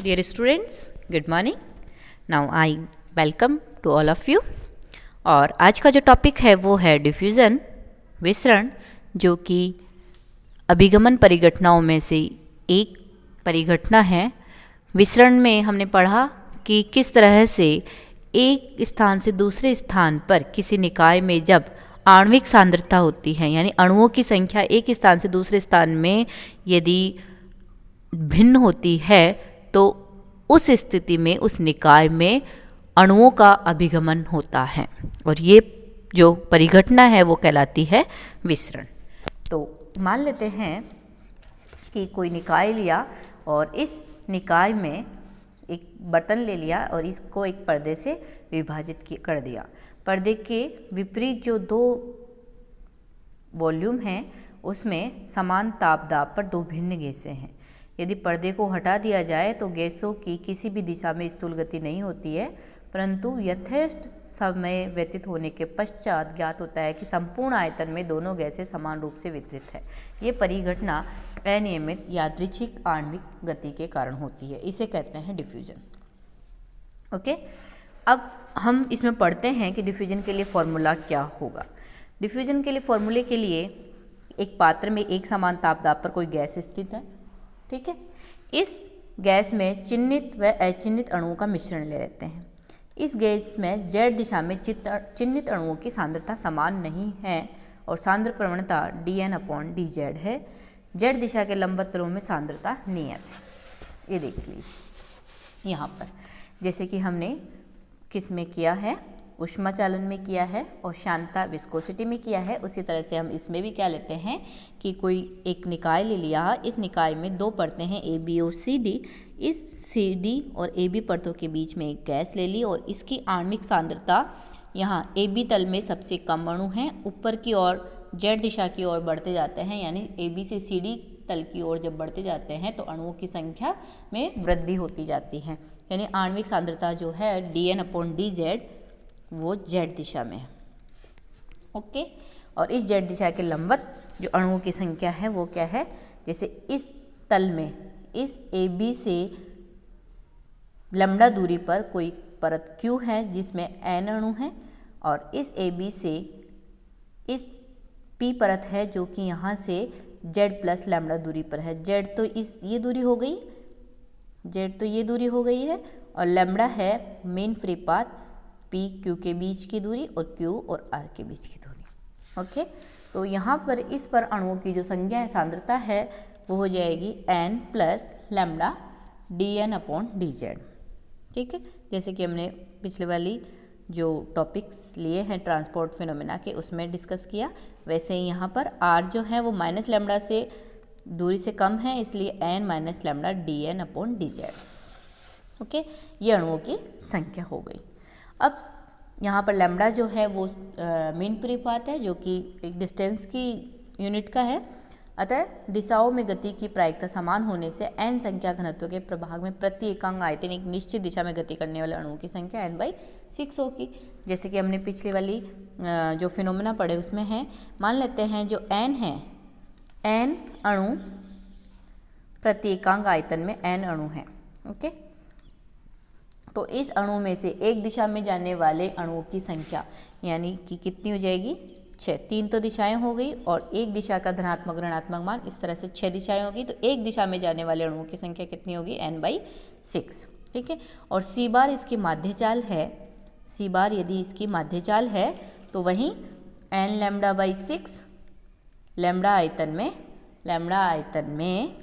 Dear students, good morning. Now I welcome to all of you. और आज का जो टॉपिक है वो है डिफ्यूज़न, विसरण, जो कि अभिगमन परिघटनाओं में से एक परिघटना है। विसरण में हमने पढ़ा कि किस तरह से एक स्थान से दूसरे स्थान पर किसी निकाय में जब आणविक सांद्रता होती है, यानी अणुओं की संख्या एक स्थान से दूसरे स्थान में यदि भिन्न होती है तो उस स्थिति में उस निकाय में अणुओं का अभिगमन होता है और ये जो परिघटना है वो कहलाती है विसरण। तो मान लेते हैं कि कोई निकाय लिया और इस निकाय में एक बर्तन ले लिया और इसको एक पर्दे से विभाजित कर दिया। पर्दे के विपरीत जो दो वॉल्यूम हैं उसमें समान ताप दाब पर दो भिन्न गैसें हैं। यदि पर्दे को हटा दिया जाए तो गैसों की किसी भी दिशा में स्थूल गति नहीं होती है, परंतु यथेष्ट समय व्यतीत होने के पश्चात ज्ञात होता है कि संपूर्ण आयतन में दोनों गैसें समान रूप से वितरित है। ये परिघटना अनियमित यादृच्छिक आणविक गति के कारण होती है, इसे कहते हैं डिफ्यूजन। ओके, अब हम इसमें पढ़ते हैं कि डिफ्यूजन के लिए फॉर्मूला क्या होगा। डिफ्यूजन के लिए फॉर्मूले के लिए एक पात्र में एक समान ताप दाब पर कोई गैस स्थित है, ठीक है। इस गैस में चिह्नित व अचिह्नित अणुओं का मिश्रण ले लेते हैं। इस गैस में z दिशा में चिह्नित अणुओं की सांद्रता समान नहीं है और सांद्र प्रवणता dN/dz है। z दिशा के लंबवत ध्रुव में सांद्रता नियत है। ये देख लीजिए यहाँ पर, जैसे कि हमने किस में किया है, ऊष्मा चालन में किया है और शांता विस्कोसिटी में किया है, उसी तरह से हम इसमें भी क्या लेते हैं कि कोई एक निकाय ले लिया। इस निकाय में दो परतें हैं ए बी और सी डी। इस सी डी और ए बी परतों के बीच में एक गैस ले ली और इसकी आणविक सांद्रता यहाँ ए बी तल में सबसे कम अणु हैं, ऊपर की ओर जेड दिशा की ओर बढ़ते जाते हैं, यानी ए बी से सी डी तल की ओर जब बढ़ते जाते हैं तो अणुओं की संख्या में वृद्धि होती जाती है, यानी आणविक सांद्रता जो है dN/dz वो जेड दिशा में है। ओके, और इस जेड दिशा के लंबवत जो अणुओं की संख्या है वो क्या है, जैसे इस तल में इस ए बी से लैम्डा दूरी पर कोई परत Q है जिसमें n अणु हैं और इस ए बी से इस P परत है जो कि यहाँ से Z प्लस लैम्डा दूरी पर है। Z तो ये दूरी हो गई, Z तो ये दूरी हो गई है और लैम्डा है main free path P Q के बीच की दूरी और Q और R के बीच की दूरी। ओके, तो यहाँ पर इस पर अणुओं की जो संख्या है, सांद्रता है, वो हो जाएगी n प्लस लैम्डा dN/dz। ठीक है, जैसे कि हमने पिछले वाली जो टॉपिक्स लिए हैं ट्रांसपोर्ट फिनोमेना के उसमें डिस्कस किया, वैसे ही यहाँ पर R जो है वो माइनस लैम्डा से दूरी से कम है, इसलिए n minus lambda dN/dz। Okay, ये अणुओं की संख्या हो गई। अब यहाँ पर लैम्डा जो है वो मेन परिपात है जो कि एक डिस्टेंस की यूनिट का है, अतः दिशाओं में गति की प्रायिकता समान होने से n संख्या घनत्व के प्रभाग में प्रति एकांक आयतन एक निश्चित दिशा में गति करने वाले अणुओं की संख्या n/6 होगी। जैसे कि हमने पिछली वाली जो फिनोमेना पढ़े उसमें है, मान लेते हैं जो n है, n अणु प्रति एकांक आयतन में n अणु हैं। ओके, तो इस अणु में से एक दिशा में जाने वाले अणुओं की संख्या यानी कि कितनी हो जाएगी, 6। 3 तो दिशाएं हो गई और एक दिशा का धनात्मक ऋणात्मक मान, इस तरह से 6 दिशाएं होगी, तो एक दिशा में जाने वाले अणुओं की संख्या कितनी होगी, n/6। ठीक है, और सी बार इसकी माध्यचाल है, सी बार यदि इसकी माध्यचाल है तो वहीं n λ/6 लैम्डा आयतन में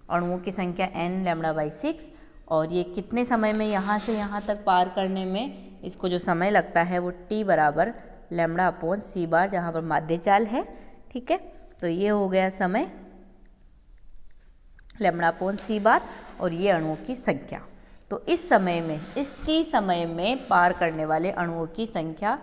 अणुओं की संख्या n λ/6 और ये कितने समय में यहाँ से यहाँ तक पार करने में इसको जो समय लगता है वो t बराबर λ/c बार, जहाँ पर माध्यचाल है। ठीक है, तो ये हो गया समय λ/c बार और ये अणुओं की संख्या। तो इस समय में, इस t समय में पार करने वाले अणुओं की संख्या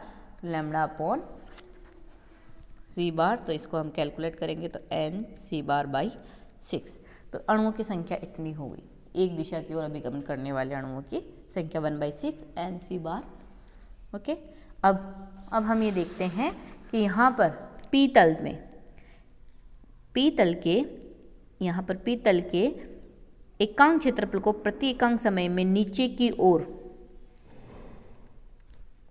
λ/c बार, तो इसको हम कैलकुलेट करेंगे तो n/6। तो अणुओं की संख्या इतनी हो गई, एक दिशा की ओर अभिगमन करने वाले अणुओं की संख्या 1/6 n/c बार। ओके, अब हम ये देखते हैं कि यहाँ पर P तल के यहाँ पर P तल के एकांक क्षेत्रफल को प्रति एकांक समय में नीचे की ओर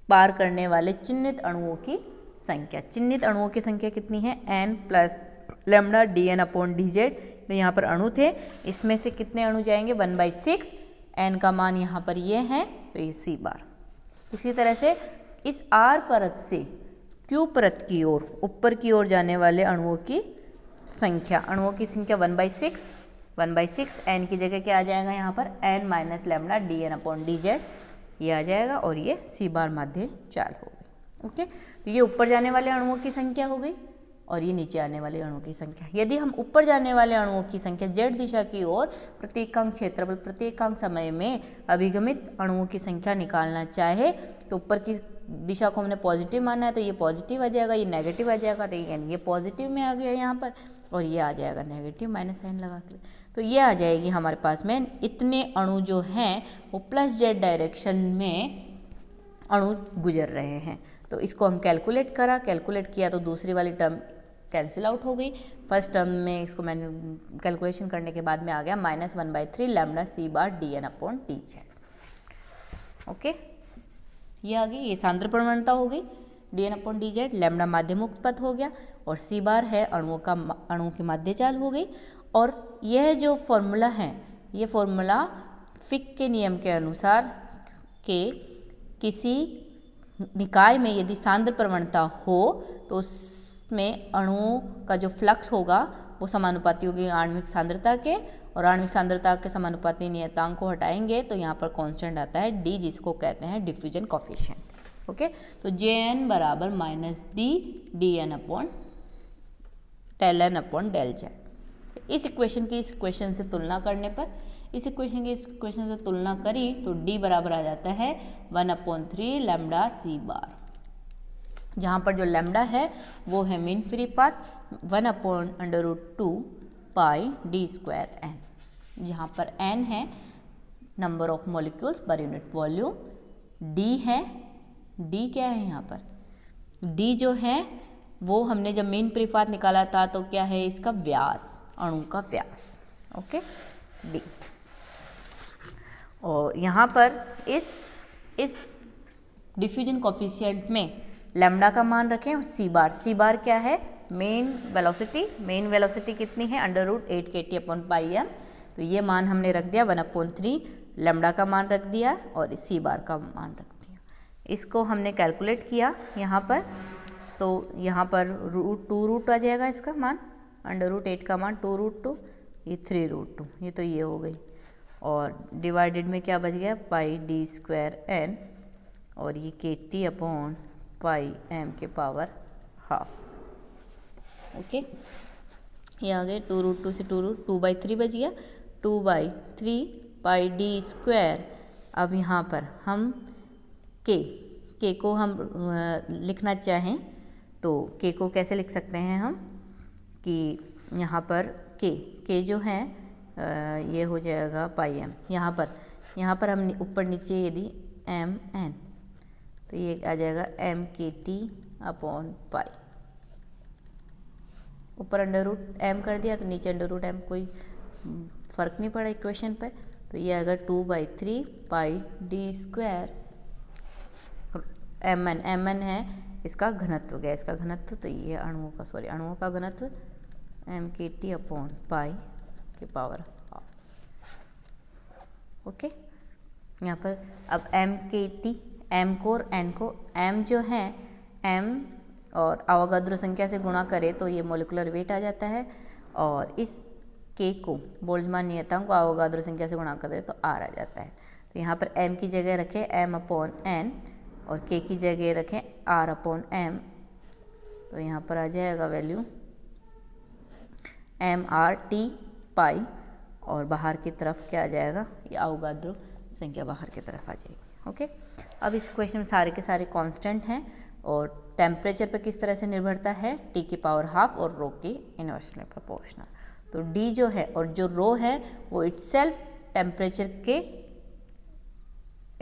पार करने वाले चिन्हित अणुओं की संख्या। चिन्हित अणुओं की संख्या कितनी है? n plus lambda dn/dz। तो यहाँ पर अणु थे, इसमें से कितने अणु जाएंगे? 1/6। n का मान यहाँ पर ये है, तो ये c बार। इसी तरह से इस r परत से q परत की ओर ऊपर की ओर जाने वाले अणुओं की संख्या 1/6 n की जगह क्या आ जाएगा यहाँ पर? n माइनस लैम्डा dn/dz ये आ जाएगा, और ये c बार माध्य चाल हो गई। ओके, तो ये ऊपर जाने वाले अणुओं की संख्या हो गई और ये नीचे आने वाले अणुओं की संख्या। यदि हम ऊपर जाने वाले अणुओं की संख्या z दिशा की ओर प्रति एकांक क्षेत्रफल प्रति एकांक समय में अभिगमित अणुओं की संख्या निकालना चाहे, तो ऊपर की दिशा को हमने पॉजिटिव माना है, तो ये पॉजिटिव आ जाएगा, ये नेगेटिव आ जाएगा, तो यानी ये पॉजिटिव में आ गया यहाँ पर, और ये आ जाएगा नेगेटिव माइनस साइन लगा के। तो ये आ जाएगी हमारे पास में इतने अणु जो हैं वो प्लस z डायरेक्शन में अणु गुजर रहे हैं। तो इसको हम कैलकुलेट किया तो दूसरी वाली टर्म कैंसिल आउट हो गई। फर्स्ट टर्म में इसको मैंने कैलकुलेशन करने के बाद में आ गया -1/3 लैम्डा c बार dn/dz। ओके, ये आ गई, ये सांद्र प्रवणता हो गई dn/dz। लैम्डा माध्य मुक्त पथ हो गया और c बार है अणुओं की माध्य चाल हो गई। और यह जो फॉर्मूला है, ये फॉर्मूला फिक के नियम के अनुसार के किसी निकाय में यदि सांद्र प्रवणता हो तो उसमें अणुओं का जो फ्लक्स होगा वो समानुपाती होगी आणविक सांद्रता के, और आणविक सांद्रता के समानुपाती नियतांक को हटाएंगे तो यहाँ पर कांस्टेंट आता है d, जिसको कहते हैं डिफ्यूजन कोफिशिएंट। ओके, तो Jn बराबर -d dn/ln/del z। इस इक्वेशन की इस इक्वेशन से तुलना करने पर, इस इक्वेशन की इस इक्वेशन से तुलना करी तो d बराबर आ जाता है 1/3 लैम्डा c बार। जहाँ पर जो लैम्डा है वो है मीन फ्री पाथ 1/√2 पाई d²n, जहाँ पर n है number of molecules per unit volume, d है, d क्या है यहाँ पर? d जो है वो हमने जब मीन फ्री पाथ निकाला था तो क्या है इसका? व्यास, अणु का व्यास। Okay, d। और यहाँ पर इस डिफ्यूजन कोफिशिएंट में लैम्डा का मान रखें और c बार क्या है? मेन वेलोसिटी कितनी है? √8 kT/m। तो ये मान हमने रख दिया 1/3 लैम्डा का मान रख दिया और c बार का मान रख दिया। इसको हमने कैलकुलेट किया यहाँ पर, तो यहाँ पर √2 आ जाएगा इसका मान, √8 का मान 2√2, ये 3√2, ये तो ये हो गई, और डिवाइडेड में क्या बच गया? पाई d²n, और ये kT/m के पावर ½ ओके, ये आ गए 2√2 से 2/3 बच गया, 2/3 पाई d²। अब यहाँ पर हम k को हम लिखना चाहें तो k को कैसे लिख सकते हैं हम कि यहाँ पर k जो है ये हो जाएगा πm। यहाँ पर हम ऊपर नीचे यदि mn तो ये आ जाएगा mkt/π। ऊपर √m कर दिया तो नीचे √m, कोई फर्क नहीं पड़ा इक्वेशन पर, तो ये आएगा 2/3 पाई d²। mn है इसका घनत्व, गैस का घनत्व, तो ये अणुओं का घनत्व mkt/π के पावर ½ ओके। यहाँ पर अब mkt, m को और n को, m जो है m और अवोगाद्रो संख्या से गुणा करें तो ये मोलिकुलर वेट आ जाता है, और इस k को बोल्ट्जमान नियतांक को अवोगाद्रो संख्या से गुणा करें तो r आ जाता है। तो यहाँ पर m की जगह रखें m/n और k की जगह रखें r/m, तो यहाँ पर आ जाएगा वैल्यू mRT/π, और बाहर की तरफ क्या आ जाएगा? ये अवोगाद्रो संख्या बाहर की तरफ आ जाएगी। ओके, अब इस क्वेश्चन में सारे के सारे कांस्टेंट हैं, और टेम्परेचर पर किस तरह से निर्भरता है? T की पावर ½ और रो की इन्वर्सली प्रोपोर्शनल। तो D जो है और जो रो है वो इटसेल्फ टेम्परेचर के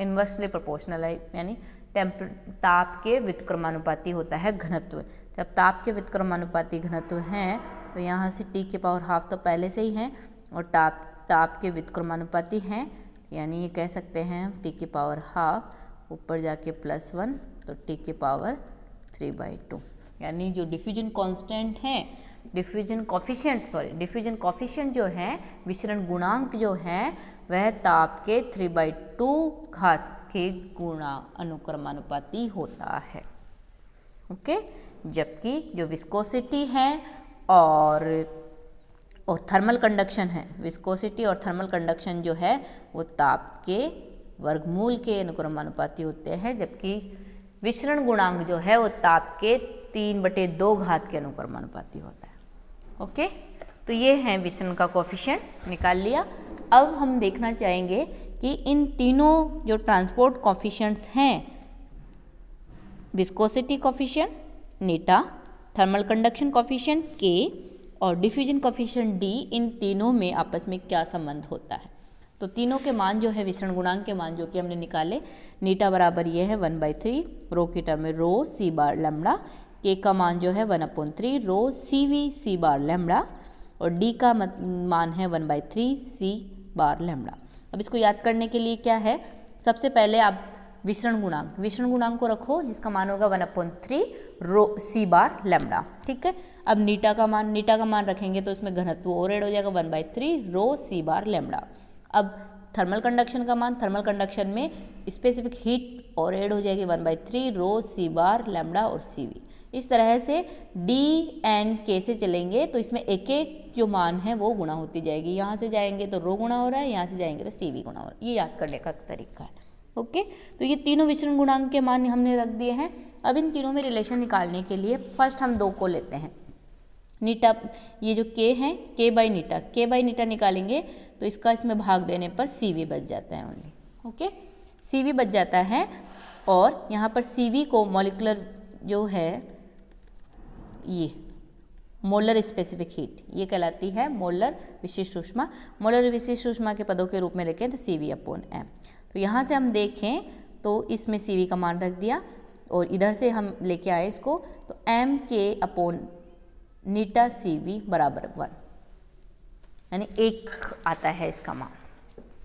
इन्वर्सली प्रोपोर्शनल है, यानी ताप के व्युत्क्रमानुपाती होता है घनत्व। जब ताप के व्युत्क्रमानुपाती घनत्व हैं तो यहाँ से T की पावर ½ तो पहले से ही है, और ताप ताप के व्युत्क्रमानुपाती हैं, यानी ये कह सकते हैं t की पावर हाफ ऊपर जाके +1 तो t की पावर 3/2, यानी जो डिफ्यूजन कांस्टेंट है, डिफ्यूजन कॉफिशिएंट जो है, विचरण गुणांक जो है वह ताप के 3/2 घात के गुणा अनुक्रमानुपाती होता है। ओके, जबकि जो विस्कोसिटी है और थर्मल कंडक्शन है, विस्कोसिटी और थर्मल कंडक्शन जो है वो ताप के वर्गमूल के अनुक्रमानुपाती होते हैं, जबकि विचरण गुणांक जो है वो ताप के 3/2 घात के अनुक्रमानुपाती होता है। ओके, तो ये है विचरण का कोफिशिएंट निकाल लिया। अब हम देखना चाहेंगे कि इन तीनों जो ट्रांसपोर्ट कोफिशिएंट्स हैं, विस्कोसिटी कोफिशिएंट नीटा, थर्मल कंडक्शन कोफिशिएंट के और डिफ्यूजन कोफिशिएंट डी, इन तीनों में आपस में क्या संबंध होता है। तो तीनों के मान जो है, विचरण गुणांक के मान जो कि हमने निकाले, नीटा बराबर ये है 1/3 रो की टर्म में रो सी बार लैम्बडा, के का मान जो है 1/3 रो सी वी सी बार लैम्बडा, और डी का मान है 1/3 सी बार लैम्बडा। अब इसको याद करने के लिए क्या है, सबसे पहले आप विचरण गुणांक को रखो जिसका मान होगा 1/3 रो सी बार लैम्बडा। ठीक है, अब नीटा का मान रखेंगे तो इसमें घनत्व और ऐड हो जाएगा 1/3 रो सी बार लैम्बडा। अब थर्मल कंडक्शन का मान, थर्मल कंडक्शन में स्पेसिफिक हीट और ऐड हो जाएगी 1/3 रो सी बार लैम्बडा और सी वी। इस तरह से डी एन के से चलेंगे तो इसमें एक एक जो मान है वो गुणा होती जाएगी। यहाँ से जाएंगे तो रो गुणा हो रहा है, यहाँ से जाएंगे तो सी वी गुणा हो रहा है। ये याद करने का तरीका है। ओके, तो ये तीनों विचरण गुणांक के मान हमने रख दिए हैं। अब इन तीनों में रिलेशन निकालने के लिए फर्स्ट हम 2 को लेते हैं। नीटा, ये जो के है, के बाई नीटा निकालेंगे तो इसका इसमें भाग देने पर सी वी बच जाता है ओनली। ओके, सी वी बच जाता है, और यहाँ पर सी वी को मॉलिक्यूलर जो है ये मोलर स्पेसिफिक हीट, ये कहलाती है मोलर विशिष्ट ऊष्मा। मोलर विशिष्ट ऊष्मा के पदों के रूप में लिखें तो CV/m। तो यहाँ से हम देखें तो इसमें CV का मान रख दिया, और इधर से हम लेके आए इसको तो m/K नीटा CV बराबर 1, यानी 1 आता है इसका मान।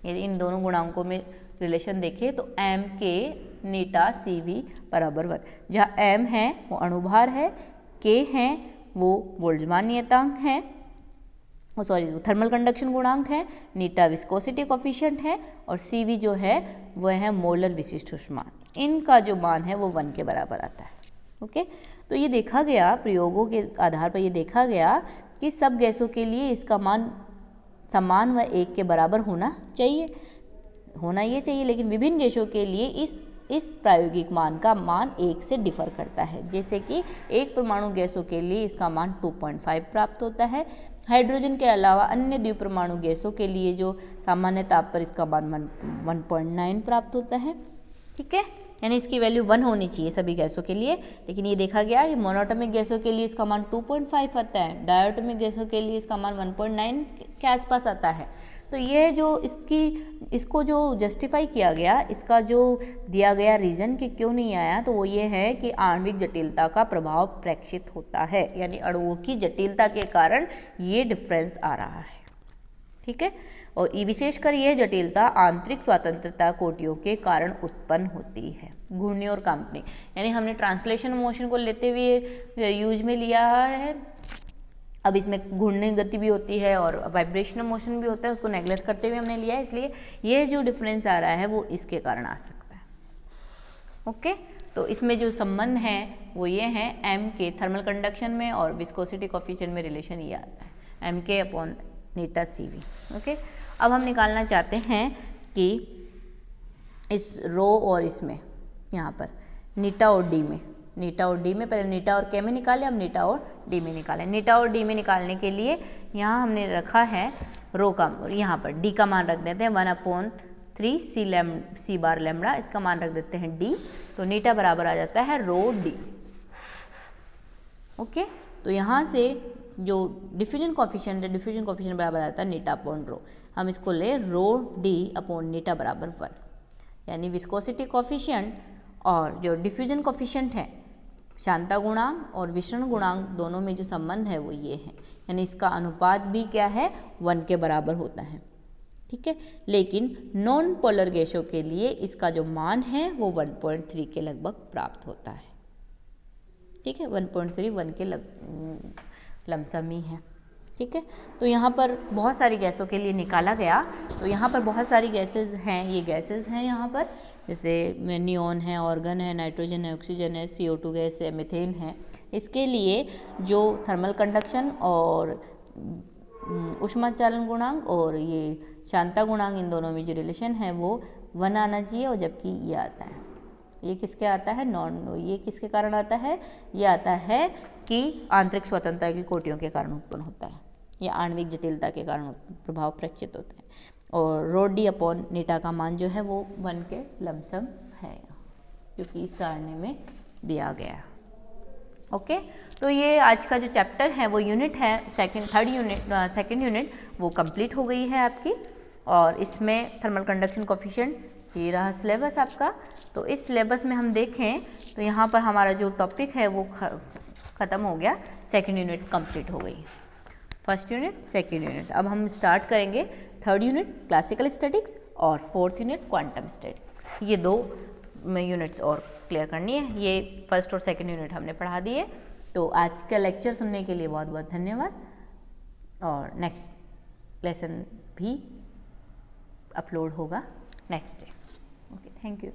यदि इन दोनों गुणांकों में रिलेशन देखें तो m/K नीटा CV बराबर 1, जहाँ m है वो अणुभार है, k है वो बोल्ट्जमान नियतांक है, थर्मल कंडक्शन गुणांक है, नीटा विस्कोसिटी कोफिशिएंट है, और CV जो है वह है मोलर विशिष्ट ऊष्मा। इनका जो मान है वो 1 के बराबर आता है। ओके, तो ये देखा गया, प्रयोगों के आधार पर ये देखा गया कि सब गैसों के लिए इसका मान समान व 1 के बराबर होना ये चाहिए, लेकिन विभिन्न गैसों के लिए इस प्रायोगिक मान का मान 1 से डिफर करता है। जैसे कि एक परमाणु गैसों के लिए इसका मान 2.5 प्राप्त होता है। हाइड्रोजन के अलावा अन्य द्विपरमाणु गैसों के लिए जो सामान्य ताप पर इसका मान 1.9 प्राप्त होता है। ठीक है, यानी इसकी वैल्यू 1 होनी चाहिए सभी गैसों के लिए, लेकिन ये देखा गया कि मोनोटॉमिक गैसों के लिए इसका मान 2.5 आता है, डायटोमिक गैसों के लिए इसका मान 1.9 के आसपास आता है। तो ये जो इसको जो जस्टिफाई किया गया, इसका जो दिया गया रीज़न कि क्यों नहीं आया, तो वो ये है कि आणविक जटिलता का प्रभाव प्रेक्षित होता है, यानी अणुओं की जटिलता के कारण ये डिफरेंस आ रहा है। ठीक है, और विशेषकर यह जटिलता आंतरिक स्वतंत्रता कोटियों के कारण उत्पन्न होती है। घूर्णी और कंपनी, यानी हमने ट्रांसलेशन मोशन को लेते हुए यूज में लिया है, अब इसमें घूर्णी गति भी होती है और वाइब्रेशनल मोशन भी होता है, उसको नेग्लेक्ट करते हुए हमने लिया है, इसलिए ये जो डिफरेंस आ रहा है वो इसके कारण आ सकता है। ओके, तो इसमें जो संबंध है वो ये है m के थर्मल कंडक्शन में और विस्कोसिटी कोफिशिएंट में रिलेशन ये आता है m/K नीटा CV। ओके, अब हम निकालना चाहते हैं कि इस रो और इसमें यहाँ पर नीटा और डी में पहले नीटा और के में निकाले, अब नीटा और डी में निकालें। नीटा और डी में निकालने के लिए यहाँ हमने रखा है रो का, यहाँ पर डी का मान रख देते हैं 1/3 सी बार लैम्बडा, इसका मान रख देते हैं डी, तो नीटा बराबर आ जाता है रो डी। ओके, तो यहाँ से जो डिफ्यूजन कोफिशिएंट है, डिफ्यूजन कोफिशिएंट बराबर आता है नीटा/रो, हम इसको ले रो डी/नीटा बराबर 1, यानी विस्कोसिटी कोफिशिएंट और जो डिफ्यूजन कोफिशिएंट है, शांता गुणांक और विचरण गुणांक दोनों में जो संबंध है वो ये है, यानी इसका अनुपात भी क्या है 1 के बराबर होता है। ठीक है। लेकिन नॉन पोलर गैसों के लिए इसका जो मान है वो 1.3 के लगभग प्राप्त होता है, ठीक है। 1.3 1 के लमसम ही है, ठीक है। तो यहाँ पर बहुत सारी गैसों के लिए निकाला गया, तो यहाँ पर बहुत सारी गैसेस हैं, ये गैसेस हैं यहाँ पर, जैसे नियॉन है, ऑर्गन है, नाइट्रोजन है, ऑक्सीजन है, CO2 गैस है, मीथेन है। इसके लिए जो थर्मल कंडक्शन और ऊष्माचालन गुणांक और ये शांता गुणांक, इन दोनों में जो रिलेशन है वो 1 आना चाहिए, और जबकि ये आता है, ये किसके आता है, ये किसके कारण आता है, ये आता है कि आंतरिक स्वतंत्रता की कोटियों के कारण उत्पन्न होता है, या आणविक जटिलता के कारण प्रभाव प्रेक्षित होते हैं। और rho d अपॉन नीटा का मान जो है वो 1 के लमसम है, क्योंकि इस सारणी में दिया गया है। ओके, तो ये आज का जो चैप्टर है वो यूनिट है सेकंड यूनिट वो कंप्लीट हो गई है आपकी। और इसमें थर्मल कंडक्शन कोफिशिएंट ये रहा सिलेबस आपका। तो इस सिलेबस में हम देखें तो यहाँ पर हमारा जो टॉपिक है वो ख़त्म हो गया, सेकंड यूनिट कंप्लीट हो गई, फर्स्ट यूनिट सेकंड यूनिट। अब हम स्टार्ट करेंगे थर्ड यूनिट क्लासिकल स्टैटिक्स और फोर्थ यूनिट क्वांटम स्टैटिक्स। ये 2 यूनिट्स और क्लियर करनी है, ये फर्स्ट और सेकंड यूनिट हमने पढ़ा दिए। तो आज का लेक्चर सुनने के लिए बहुत बहुत धन्यवाद, और नेक्स्ट लेसन भी अपलोड होगा next day. Okay, thank you.